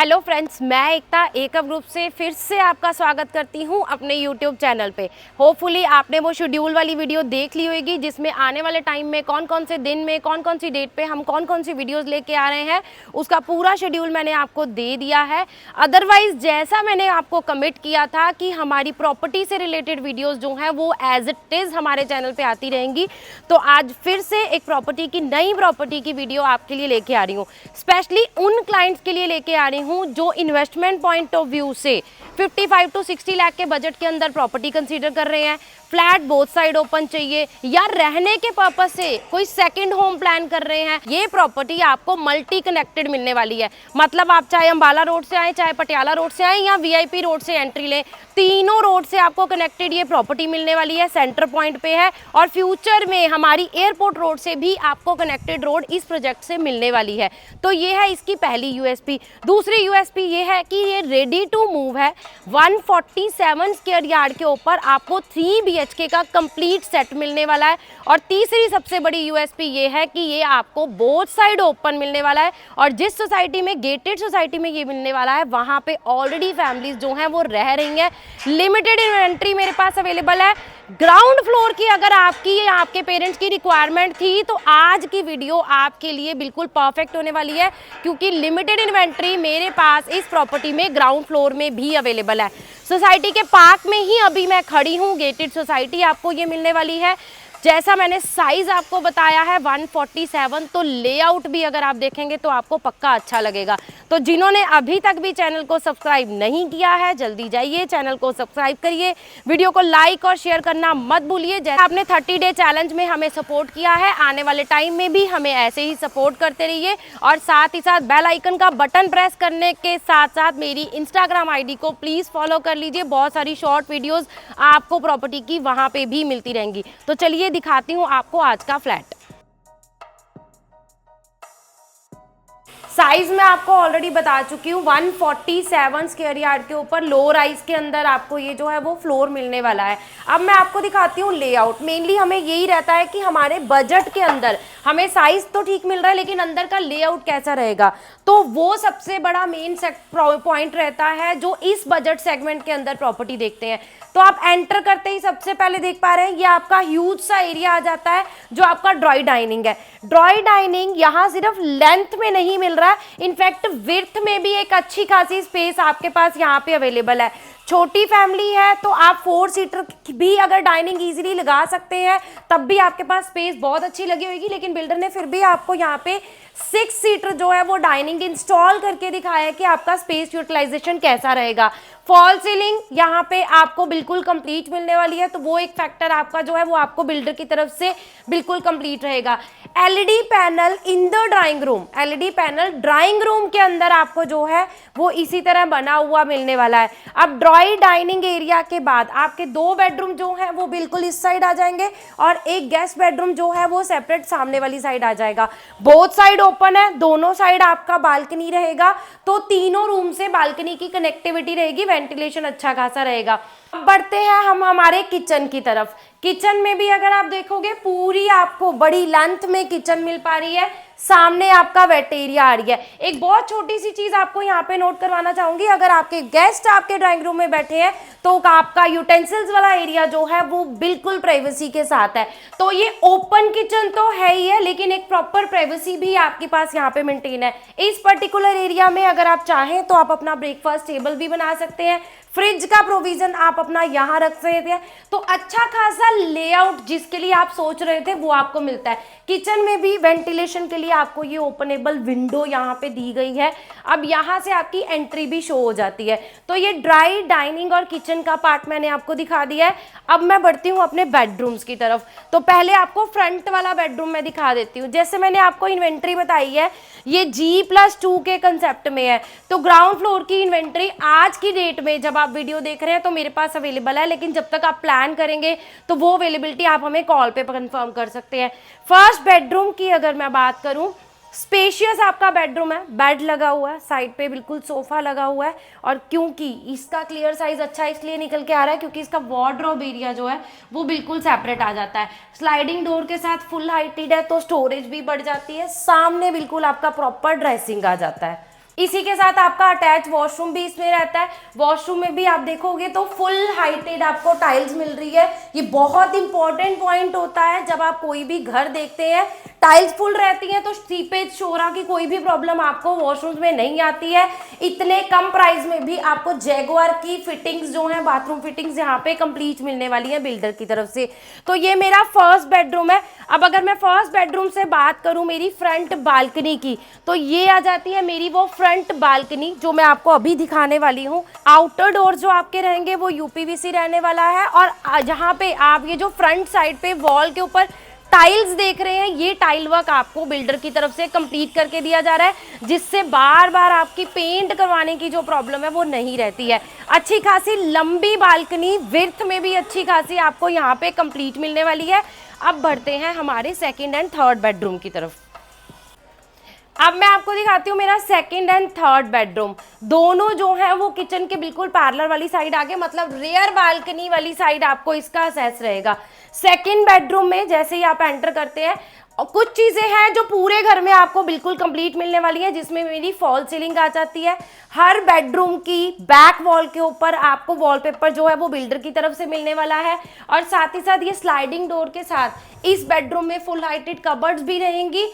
Hello friends, मैं एकता एकम group से फिर से आपका स्वागत करती हूं अपने यूट्यूब चैनल पे। होपफुली आपने वो शेड्यूल वाली वीडियो देख ली होगी जिसमें आने वाले टाइम में कौन कौन से दिन में कौन कौन सी डेट पे हम कौन कौन सी वीडियोस लेके आ रहे हैं, उसका पूरा शेड्यूल मैंने आपको दे दिया है। अदरवाइज जैसा मैंने आपको कमिट किया था कि हमारी प्रॉपर्टी से रिलेटेड वीडियोज़ जो हैं वो एज इट इज़ हमारे चैनल पर आती रहेंगी, तो आज फिर से एक प्रॉपर्टी की नई प्रॉपर्टी की वीडियो आपके लिए लेके आ रही हूँ। स्पेशली उन क्लाइंट्स के लिए लेके आ रही हूँ जो इन्वेस्टमेंट पॉइंट ऑफ व्यू से 55 to 60 लाख के बजट के अंदर प्रॉपर्टी कंसीडर कर रहे हैं। फ्लैट बोथ साइड ओपन चाहिए या रहने के पर्पस से कोई सेकंड होम प्लान कर रहे हैं, ये प्रॉपर्टी आपको मल्टी कनेक्टेड मिलने वाली है। मतलब आप चाहे अंबाला रोड से आए, चाहे पटियाला रोड से आए या वीआईपी रोड से एंट्री लें, तीनों रोड से आपको कनेक्टेड ये प्रॉपर्टी मिलने वाली है। सेंटर पॉइंट पे है और फ्यूचर में हमारी एयरपोर्ट रोड से भी आपको कनेक्टेड रोड इस प्रोजेक्ट से मिलने वाली है। तो ये है इसकी पहली यूएसपी। दूसरी यूएसपी ये है कि ये रेडी टू मूव है। 147 स्क्वायर यार्ड के ऊपर आपको 3 BHK का कंप्लीट सेट मिलने वाला है। और तीसरी सबसे बड़ी यूएसपी ये है कि ये आपको बोथ साइड ओपन मिलने वाला है। और जिस सोसाइटी में, गेटेड सोसाइटी में ये मिलने वाला है, वहाँ पे ऑलरेडी फैमिलीज जो हैं वो रह रही हैं। लिमिटेड इन्वेंट्री मेरे पास अवेलेबल है। ग्राउंड फ्लोर की अगर आपकी या आपके पेरेंट्स की रिक्वायरमेंट थी तो आज की वीडियो आपके लिए बिल्कुल परफेक्ट होने वाली है, क्योंकि लिमिटेड इन्वेंट्री मेरे पास इस प्रॉपर्टी में ग्राउंड फ्लोर में भी अवेलेबल है। सोसाइटी के पार्क में ही अभी मैं खड़ी हूँ। गेटेड सोसाइटी आपको ये मिलने वाली है। जैसा मैंने साइज आपको बताया है 147, तो लेआउट भी अगर आप देखेंगे तो आपको पक्का अच्छा लगेगा। तो जिन्होंने अभी तक भी चैनल को सब्सक्राइब नहीं किया है, जल्दी जाइए चैनल को सब्सक्राइब करिए, वीडियो को लाइक और शेयर करना मत भूलिए। जैसे आपने 30 डे चैलेंज में हमें सपोर्ट किया है, आने वाले टाइम में भी हमें ऐसे ही सपोर्ट करते रहिए। और साथ ही साथ बेल आइकन का बटन प्रेस करने के साथ साथ मेरी इंस्टाग्राम आईडी को प्लीज़ फॉलो कर लीजिए। बहुत सारी शॉर्ट वीडियोज़ आपको प्रॉपर्टी की वहाँ पर भी मिलती रहेंगी। तो चलिए दिखाती हूँ आपको आज का फ्लैट। साइज मैं आपको ऑलरेडी बता चुकी हूँ, 147 स्क्वायर यार्ड के ऊपर लो राइज के अंदर आपको ये जो है वो फ्लोर मिलने वाला है। अब मैं आपको दिखाती हूँ लेआउट। मेनली हमें यही रहता है कि हमारे बजट के अंदर हमें साइज तो ठीक मिल रहा है, लेकिन अंदर का लेआउट कैसा रहेगा, तो वो सबसे बड़ा मेन पॉइंट रहता है जो इस बजट सेगमेंट के अंदर प्रॉपर्टी देखते हैं। तो आप एंटर करते ही सबसे पहले देख पा रहे हैं ये आपका ह्यूज सा एरिया आ जाता है जो आपका ड्रॉय डाइनिंग है। ड्रॉय डाइनिंग यहाँ सिर्फ लेंथ में नहीं मिल रहा है, इनफैक्ट विड्थ में भी एक अच्छी खासी स्पेस आपके पास यहाँ पे अवेलेबल है। छोटी फैमिली है तो आप 4 सीटर भी अगर डाइनिंग इजीली लगा सकते हैं, तब भी आपके पास स्पेस बहुत अच्छी लगी होगी। लेकिन बिल्डर ने फिर भी आपको यहाँ पे 6 सीटर जो है वो डाइनिंग इंस्टॉल करके दिखाया है कि आपका स्पेस यूटिलाइजेशन कैसा रहेगा। फॉल सीलिंग यहाँ पे आपको बिल्कुल कंप्लीट मिलने वाली है, तो वो एक फैक्टर आपका जो है वो आपको बिल्डर की तरफ से बिल्कुल कंप्लीट रहेगा। LED panel in the drawing room, LED panel drawing room के अंदर आपको जो है वो इसी तरह बना हुआ मिलने वाला है। अब ड्रॉय डाइनिंग एरिया के बाद आपके 2 बेडरूम जो है वो बिल्कुल इस साइड आ जाएंगे और एक गेस्ट बेडरूम जो है वो सेपरेट सामने वाली साइड आ जाएगा। बोथ साइड ओपन है, दोनों साइड आपका बालकनी रहेगा, तो तीनों रूम से बालकनी की कनेक्टिविटी रहेगी, वेंटिलेशन अच्छा खासा रहेगा। अब बढ़ते हैं हम हमारे किचन की तरफ। किचन में भी अगर आप देखोगे पूरी आपको बड़ी लेंथ में किचन मिल पा रही है। सामने आपका वेट एरिया आ रही है। एक बहुत छोटी सी चीज आपको यहाँ पे नोट करवाना चाहूंगी, अगर आपके गेस्ट आपके ड्राइंग रूम में बैठे हैं तो आपका यूटेंसिल्स वाला एरिया जो है वो बिल्कुल प्राइवेसी के साथ है। तो ये ओपन किचन तो है ही है, लेकिन एक प्रॉपर प्राइवेसी भी आपके पास यहाँ पे मेंटेन है। इस पर्टिकुलर एरिया में अगर आप चाहें तो आप अपना ब्रेकफास्ट टेबल भी बना सकते हैं। फ्रिज का प्रोविजन आप अपना यहाँ रख सकते हैं। तो अच्छा खासा लेआउट जिसके लिए आप सोच रहे थे वो आपको मिलता है। किचन में भी वेंटिलेशन के लिए आपको ये ओपनेबल विंडो यहाँ पे दी गई है। अब यहाँ से आपकी एंट्री भी शो हो जाती है। तो ये ड्राई डाइनिंग और किचन का पार्ट मैंने आपको दिखा दिया है। अब मैं बढ़ती हूँ अपने बेडरूम्स की तरफ। तो पहले आपको फ्रंट वाला बेडरूम मैं दिखा देती हूँ। जैसे मैंने आपको इन्वेंट्री बताई है, ये G+2 के कंसेप्ट में है। तो ग्राउंड फ्लोर की इन्वेंट्री आज की डेट में जब आप वीडियो देख रहे हैं तो मेरे पास अवेलेबल है, लेकिन जब तक आप प्लान करेंगे तो वो अवेलेबिलिटी आप हमें कॉल पे कंफर्म कर सकते हैं। फर्स्ट बेडरूम की अगर मैं बात करूं, स्पेशियस आपका बेडरूम है, बेड लगा हुआ है, साइड पे बिल्कुल सोफा लगा हुआ है। और क्योंकि इसका क्लियर साइज अच्छा इसलिए निकल के आ रहा है क्योंकि इसका वार्डरोब एरिया जो है वो बिल्कुल सेपरेट आ जाता है। स्लाइडिंग डोर के साथ फुल हाइटेड है तो स्टोरेज भी बढ़ जाती है। सामने बिल्कुल आपका प्रॉपर ड्रेसिंग आ जाता है। इसी के साथ आपका अटैच वॉशरूम भी इसमें रहता है। वॉशरूम में भी आप देखोगे तो फुल हाइटेड आपको टाइल्स मिल रही है। ये बहुत इंपॉर्टेंट पॉइंट होता है, जब आप कोई भी घर देखते हैं टाइल्स फुल रहती हैं तो सीपेज शोरा की कोई भी प्रॉब्लम आपको वॉशरूम में नहीं आती है। इतने कम प्राइस में भी आपको जैगुआर की फिटिंग्स जो है, बाथरूम फिटिंग्स यहाँ पे कंप्लीट मिलने वाली है बिल्डर की तरफ से। तो ये मेरा फर्स्ट बेडरूम है। अब अगर मैं फर्स्ट बेडरूम से बात करूँ मेरी फ्रंट बालकनी की, तो ये आ जाती है मेरी वो फ्रंट बालकनी जो मैं आपको अभी दिखाने वाली हूँ। आउटर डोर जो आपके रहेंगे वो यूपीवीसी रहने वाला है, और जहाँ पे आप ये जो फ्रंट साइड पे वॉल के ऊपर टाइल्स देख रहे हैं, ये टाइल वर्क आपको बिल्डर की तरफ से कंप्लीट करके दिया जा रहा है, जिससे बार बार आपकी पेंट करवाने की जो प्रॉब्लम है वो नहीं रहती है। अच्छी खासी लंबी बालकनी, विड्थ में भी अच्छी खासी आपको यहाँ पे कंप्लीट मिलने वाली है। अब बढ़ते हैं हमारे सेकंड एंड थर्ड बेडरूम की तरफ। अब मैं आपको दिखाती हूँ मेरा सेकंड एंड थर्ड बेडरूम। दोनों जो है वो किचन के बिल्कुल पैरेलल वाली साइड आगे, मतलब रेयर बालकनी वाली साइड आपको इसका एक्सेस रहेगा। सेकंड बेडरूम में जैसे ही आप एंटर करते हैं, और कुछ चीजें हैं जो पूरे घर में आपको बिल्कुल कंप्लीट मिलने वाली है, जिसमें मेरी फॉल सीलिंग आ जाती है। हर बेडरूम की बैक वॉल के ऊपर आपको वॉलपेपर जो है वो बिल्डर की तरफ से मिलने वाला है, और साथ ही साथ ये स्लाइडिंग डोर के साथ इस बेडरूम में फुल हाइटेड कबर्ड्स भी रहेंगी।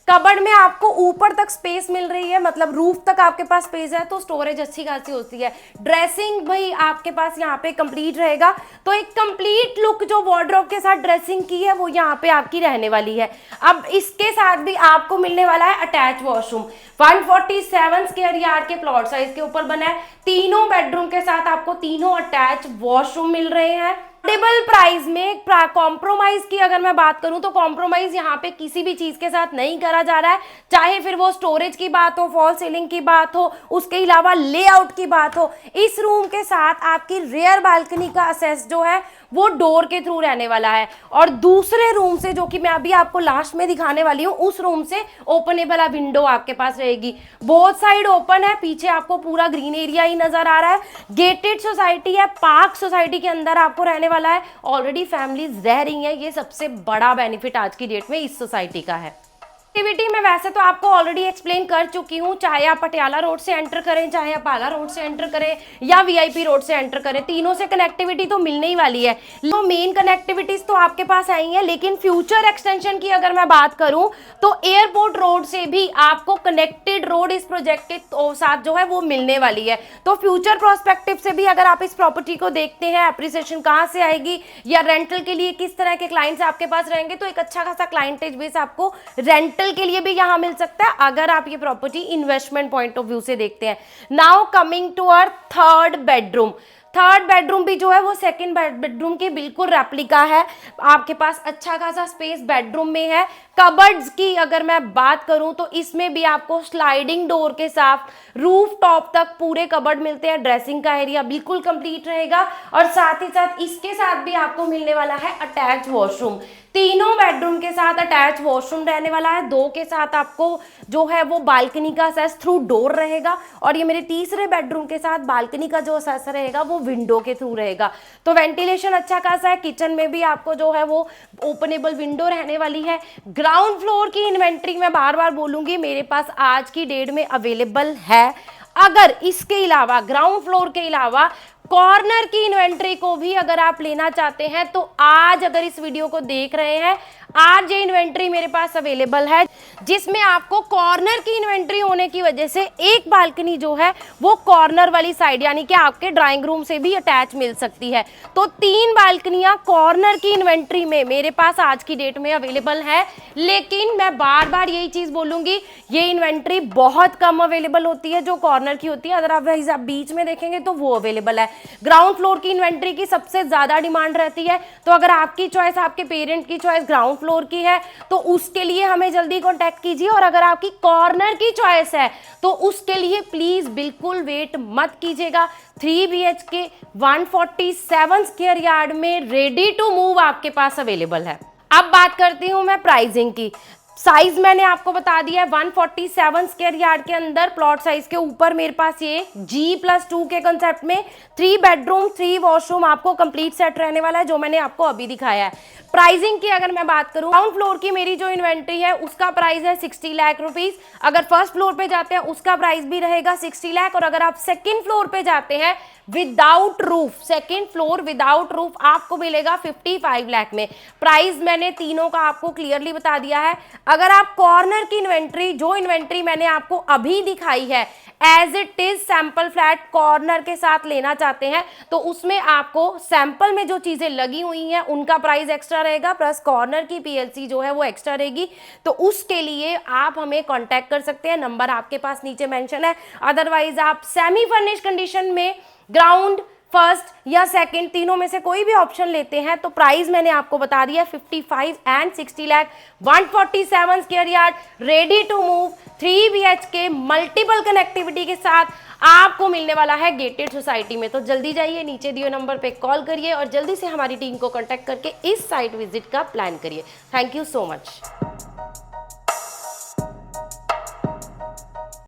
कबर्ड में आपको ऊपर तक स्पेस मिल रही है, मतलब रूफ तक आपके पास स्पेस है, तो स्टोरेज अच्छी खासी होती है। ड्रेसिंग भाई आपके पास यहाँ पे कंप्लीट रहेगा, तो एक कंप्लीट लुक जो वार्डरोब के साथ ड्रेसिंग की है वो यहाँ पे आपकी रहने वाली है। अब इसके साथ भी आपको मिलने वाला है अटैच वॉशरूम। 147 स्क्वायर यार्ड के प्लॉट साइज के ऊपर बना है। तीनों बेडरूम के साथ आपको तीनों अटैच वॉशरूम मिल रहे हैं। अफोर्डेबल प्राइस में कॉम्प्रोमाइज की अगर मैं बात करूं तो कॉम्प्रोमाइज यहाँ पे किसी भी चीज के साथ नहीं करा जा रहा है, चाहे फिर वो स्टोरेज की बात हो, फॉल सीलिंग की बात हो, उसके अलावा लेआउट की बात हो। इस रूम के साथ आपकी रेयर बालकनी का एक्सेस जो है वो डोर के थ्रू रहने वाला है, और दूसरे रूम से जो कि मैं अभी आपको लास्ट में दिखाने वाली हूँ, उस रूम से ओपनेबल विंडो आपके पास रहेगी। बोथ साइड ओपन है, पीछे आपको पूरा ग्रीन एरिया ही नजर आ रहा है। गेटेड सोसाइटी है, पार्क सोसाइटी के अंदर आपको रहने वाला है। ऑलरेडी फैमिलीज रह रही हैं, ये सबसे बड़ा बेनिफिट आज की डेट में इस सोसाइटी का है। कनेक्टिविटी में वैसे तो आपको ऑलरेडी एक्सप्लेन कर चुकी हूँ, चाहे आप पटियाला रोड से एंटर करें, चाहे आप आला रोड से एंटर करें या वीआईपी रोड से एंटर करें, तीनों से कनेक्टिविटी तो मिलने ही वाली है। तो मेन कनेक्टिविटीज तो आपके पास आई हैं, लेकिन फ्यूचर एक्सटेंशन की अगर मैं बात करूं तो एयरपोर्ट रोड से भी आपको कनेक्टेड रोड इस प्रोजेक्ट के साथ जो है वो मिलने वाली है। तो फ्यूचर प्रोस्पेक्टिव से भी अगर आप इस प्रॉपर्टी को देखते हैं, एप्रिसिएशन कहाँ से आएगी या रेंटल के लिए किस तरह के क्लाइंट्स आपके पास रहेंगे, तो एक अच्छा खासा क्लाइंटेज बेस आपको रेंटल के लिए भी यहां मिल सकता है अगर आप ये property investment point of view से देखते हैं। Now coming to our third bedroom. Third bedroom भी जो है वो सेकंड बेडरूम की बिल्कुल रेप्लिका है। आपके पास अच्छा खासा स्पेस बेडरूम में है। कबर्ड्स की अगर मैं बात करूं तो इसमें भी आपको स्लाइडिंग डोर के साथ रूफ टॉप तक पूरे कबर्ड मिलते हैं। ड्रेसिंग का एरिया बिल्कुल कंप्लीट रहेगा, और साथ ही साथ इसके साथ भी आपको मिलने वाला है अटैच वॉशरूम। तीनों बेडरूम के साथ अटैच वॉशरूम रहने वाला है। दो के साथ आपको जो है वो बालकनी का एक्सेस थ्रू डोर रहेगा, और ये मेरे तीसरे बेडरूम के साथ बालकनी का जो एक्सेस रहेगा वो विंडो के थ्रू रहेगा। तो वेंटिलेशन अच्छा खासा है। किचन में भी आपको जो है वो ओपनेबल विंडो रहने वाली है। ग्राउंड फ्लोर की इन्वेंट्री मैं बार बार बोलूंगी मेरे पास आज की डेट में अवेलेबल है। अगर इसके अलावा ग्राउंड फ्लोर के अलावा कॉर्नर की इन्वेंट्री को भी अगर आप लेना चाहते हैं, तो आज अगर इस वीडियो को देख रहे हैं, आज ये इन्वेंट्री मेरे पास अवेलेबल है, जिसमें आपको कॉर्नर की इन्वेंट्री होने की वजह से एक बालकनी जो है वो कॉर्नर वाली साइड यानी कि आपके ड्राइंग रूम से भी अटैच मिल सकती है। तो 3 बालकनियां कॉर्नर की इन्वेंट्री में मेरे पास आज की डेट में अवेलेबल है। लेकिन मैं बार बार यही चीज बोलूंगी, ये इन्वेंट्री बहुत कम अवेलेबल होती है जो कॉर्नर की होती है। अगर आप बीच में देखेंगे तो वो अवेलेबल है। ग्राउंड फ्लोर की इन्वेंट्री की सबसे ज्यादा डिमांड रहती है। तो अगर आपकी चॉइस, आपके पेरेंट की चॉइस ग्राउंड फ्लोर की है तो उसके लिए हमें जल्दी कांटेक्ट कीजिए, और अगर आपकी कॉर्नर की चॉइस है तो उसके लिए प्लीज बिल्कुल वेट मत कीजिएगा। 3 BHK 147 स्क्वायर यार्ड में रेडी टू मूव आपके पास अवेलेबल है। अब बात करती हूं मैं प्राइसिंग की। साइज मैंने आपको बता दिया है 147 स्क्वायर यार्ड के अंदर प्लॉट साइज के ऊपर मेरे पास ये G+2 के कंसेप्ट में 3 बेडरूम 3 वॉशरूम आपको कंप्लीट सेट रहने वाला है, जो मैंने आपको अभी दिखाया है। प्राइसिंग की अगर मैं बात करूं, ग्राउंड फ्लोर की मेरी जो इन्वेंट्री है उसका प्राइस है 60 लाख रुपीस। अगर फर्स्ट फ्लोर पे जाते हैं उसका प्राइस भी रहेगा 60 लाख, और अगर आप सेकंड फ्लोर पे जाते हैं without roof, second floor without roof आपको मिलेगा 55 लाख में। प्राइस मैंने तीनों का आपको क्लियरली बता दिया है। अगर आप कॉर्नर की इन्वेंट्री, जो इन्वेंट्री मैंने आपको अभी दिखाई है as it is sample flat corner के साथ लेना चाहते हैं, तो उसमें आपको सैंपल में जो चीजें लगी हुई हैं उनका प्राइस एक्स्ट्रा रहेगा, प्लस कॉर्नर की पीएलसी जो है वो एक्स्ट्रा रहेगी। तो उसके लिए आप हमें कांटेक्ट कर सकते हैं, नंबर आपके पास नीचे मेंशन है। अदरवाइज आप सेमी फर्निश कंडीशन में ग्राउंड, फर्स्ट या सेकंड तीनों में से कोई भी ऑप्शन लेते हैं तो प्राइस मैंने आपको बता दिया 55 and 60 lakh. 147 square yard, ready to move, 3 BHK multiple connectivity के साथ आपको मिलने वाला है गेटेड सोसाइटी में। तो जल्दी जाइए, नीचे दिए नंबर पे कॉल करिए और जल्दी से हमारी टीम को कांटेक्ट करके इस साइट विजिट का प्लान करिए। Thank you so much.